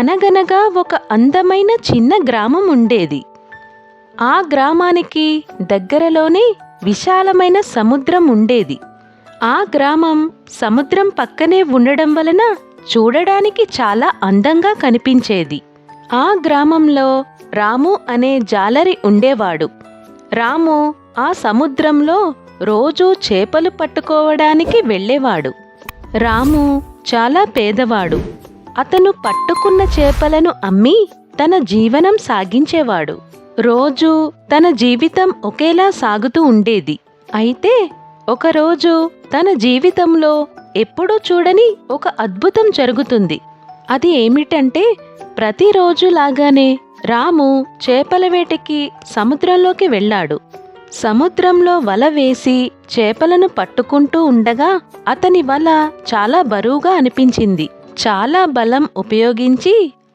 అనగనగా ఒక అందమైన చిన్న గ్రామం ఉండేది. ఆ గ్రామానికి దగ్గరలోనే విశాలమైన సముద్రం ఉండేది. ఆ గ్రామం సముద్రం పక్కనే ఉండడం వలన చూడడానికి చాలా అందంగా కనిపించేది. ఆ గ్రామంలో రాము అనే జాలరి ఉండేవాడు. రాము ఆ సముద్రంలో రోజూ చేపలు పట్టుకోవడానికి వెళ్ళేవాడు. రాము చాలా పేదవాడు. అతను పట్టుకున్న చేపలను అమ్మి తన జీవనం సాగించేవాడు. రోజూ తన జీవితం ఒకేలా సాగుతూ ఉండేది. అయితే ఒకరోజు తన జీవితంలో ఎప్పుడూ చూడని ఒక అద్భుతం జరుగుతుంది. అది ఏమిటంటే, ప్రతిరోజులాగానే రాము చేపల వేటకి సముద్రంలోకి వెళ్ళాడు. సముద్రంలో వల వేసి చేపలను పట్టుకుంటూ ఉండగా అతని వల చాలా బరువుగా అనిపించింది. చాలా బలం ఉపయోగించి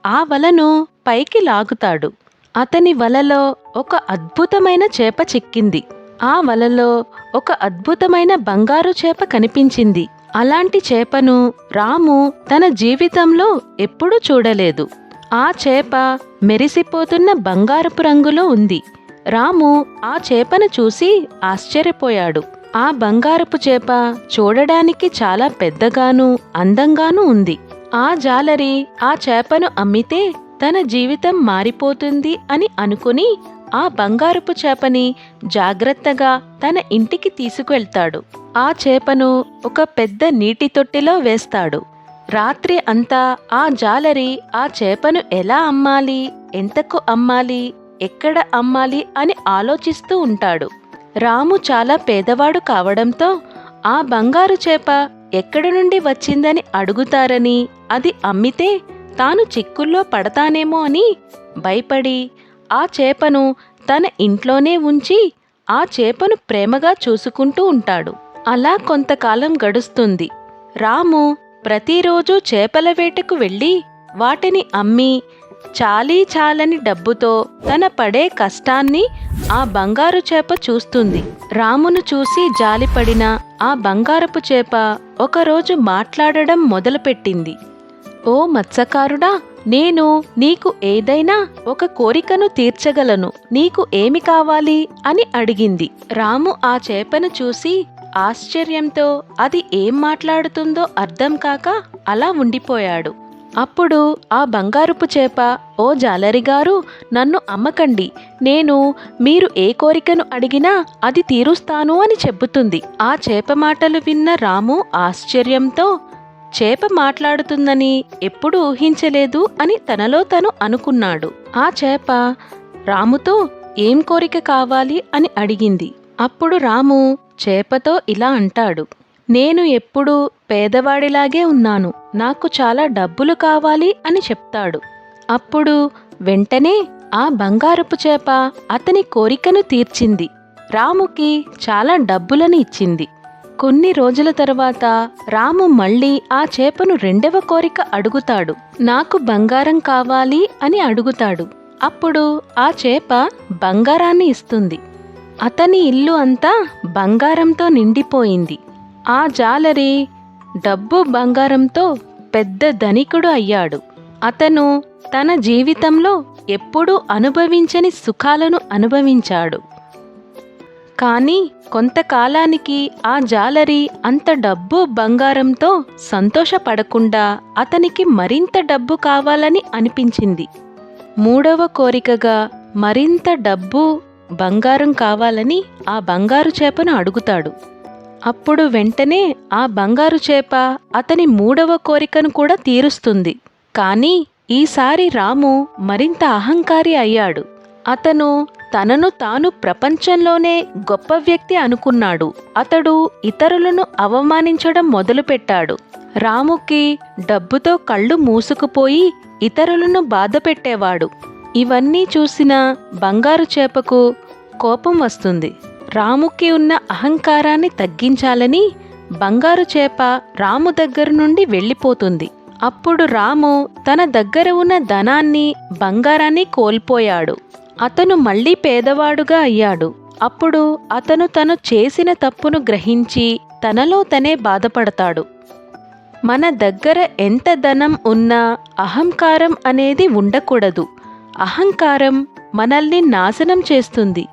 ఆ వలను పైకి లాగుతాడు. అతని వలలో ఒక అద్భుతమైన చేప చిక్కింది. ఆ వలలో ఒక అద్భుతమైన బంగారు చేప కనిపించింది. అలాంటి చేపను రాము తన జీవితంలో ఎప్పుడూ చూడలేదు. ఆ చేప మెరిసిపోతున్న బంగారపు రంగులో ఉంది. రాము ఆ చేపను చూసి ఆశ్చర్యపోయాడు. ఆ బంగారపు చేప చూడడానికి చాలా పెద్దగాను అందంగానూ ఉంది. ఆ జాలరి ఆ చేపను అమ్మితే తన జీవితం మారిపోతుంది అని అనుకుని ఆ బంగారపు చేపని జాగ్రత్తగా తన ఇంటికి తీసుకువెళ్తాడు. ఆ చేపను ఒక పెద్ద నీటి తొట్టెలో వేస్తాడు. రాత్రి అంతా ఆ జాలరి ఆ చేపను ఎలా అమ్మాలి, ఎంతకు అమ్మాలి, ఎక్కడ అమ్మాలి అని ఆలోచిస్తూ ఉంటాడు. రాము చాలా పేదవాడు కావడంతో ఆ బంగారు చేప ఎక్కడి నుండి వచ్చిందని అడుగుతారని, అది అమ్మితే తాను చిక్కుల్లో పడతానేమో అని భయపడి ఆ చేపను తన ఇంట్లోనే ఉంచి ఆ చేపను ప్రేమగా చూసుకుంటూ ఉంటాడు. అలా కొంతకాలం గడుస్తుంది. రాము ప్రతిరోజు చేపల వేటకు వెళ్ళి వాటిని అమ్మి చాలీ చాలని డబ్బుతో తన పడే కష్టాన్ని ఆ బంగారు చేప చూస్తుంది. రామును చూసి జాలిపడిన ఆ బంగారపు చేప ఒకరోజు మాట్లాడడం మొదలుపెట్టింది. ఓ మత్స్యకారుడా, నేను నీకు ఏదైనా ఒక కోరికను తీర్చగలను. నీకు ఏమి కావాలి అని అడిగింది. రాము ఆ చేపను చూసి ఆశ్చర్యంతో అది ఏం మాట్లాడుతుందో అర్థం కాక అలా ఉండిపోయాడు. అప్పుడు ఆ బంగారపు చేప, ఓ జాలరిగారు, నన్ను అమ్మకండి. నేను మీరు ఏ కోరికను అడిగినా అది తీరుస్తాను అని చెబుతుంది. ఆ చేప మాటలు విన్న రాము ఆశ్చర్యంతో, చేప మాట్లాడుతుందని ఎప్పుడు ఊహించలేదు అని తనలో తను అనుకున్నాడు. ఆ చేప రాముతో ఏం కోరిక కావాలి అని అడిగింది. అప్పుడు రాము చేపతో ఇలా అంటాడు, నేను ఎప్పుడూ పేదవాడిలాగే ఉన్నాను. నాకు చాలా డబ్బులు కావాలి అని చెప్తాడు. అప్పుడు వెంటనే ఆ బంగారపు చేప అతని కోరికను తీర్చింది. రాముకి చాలా డబ్బులను ఇచ్చింది. కొన్ని రోజుల తర్వాత రాము మళ్ళీ ఆ చేపను రెండవ కోరిక అడుగుతాడు. నాకు బంగారం కావాలి అని అడుగుతాడు. అప్పుడు ఆ చేప బంగారాన్ని ఇస్తుంది. అతని ఇల్లు అంతా బంగారంతో నిండిపోయింది. ఆ జాలరి డబ్బు బంగారంతో పెద్ద ధనికుడు అయ్యాడు. అతను తన జీవితంలో ఎప్పుడూ అనుభవించని సుఖాలను అనుభవించాడు. కానీ కొంతకాలానికి ఆ జాలరి అంత డబ్బు బంగారంతో సంతోషపడకుండా అతనికి మరింత డబ్బు కావాలని అనిపించింది. మూడవ కోరికగా మరింత డబ్బు బంగారం కావాలని ఆ బంగారు చేపను అడుగుతాడు. అప్పుడు వెంటనే ఆ బంగారు చేప అతని మూడవ కోరికను కూడా తీరుస్తుంది. కానీ ఈసారి రాము మరింత అహంకారి అయ్యాడు. అతను తనను తాను ప్రపంచంలోనే గొప్ప వ్యక్తి అనుకున్నాడు. అతడు ఇతరులను అవమానించడం మొదలుపెట్టాడు. రాముకి డబ్బుతో కళ్ళు మూసుకుపోయి ఇతరులను బాధపెట్టేవాడు. ఇవన్నీ చూసిన బంగారు చేపకు కోపం వస్తుంది. రాముకి ఉన్న అహంకారాన్ని తగ్గించాలని బంగారు చేప రాము దగ్గర నుండి వెళ్ళిపోతుంది. అప్పుడు రాము తన దగ్గర ఉన్న ధనాన్ని, బంగారాన్ని కోల్పోయాడు. అతను మళ్ళీ పేదవాడుగా అయ్యాడు. అప్పుడు అతను చేసిన తప్పును గ్రహించి తనలో తనే బాధపడతాడు. మన దగ్గర ఎంత ధనం ఉన్నా అహంకారం అనేది ఉండకూడదు. అహంకారం మనల్ని నాశనం చేస్తుంది.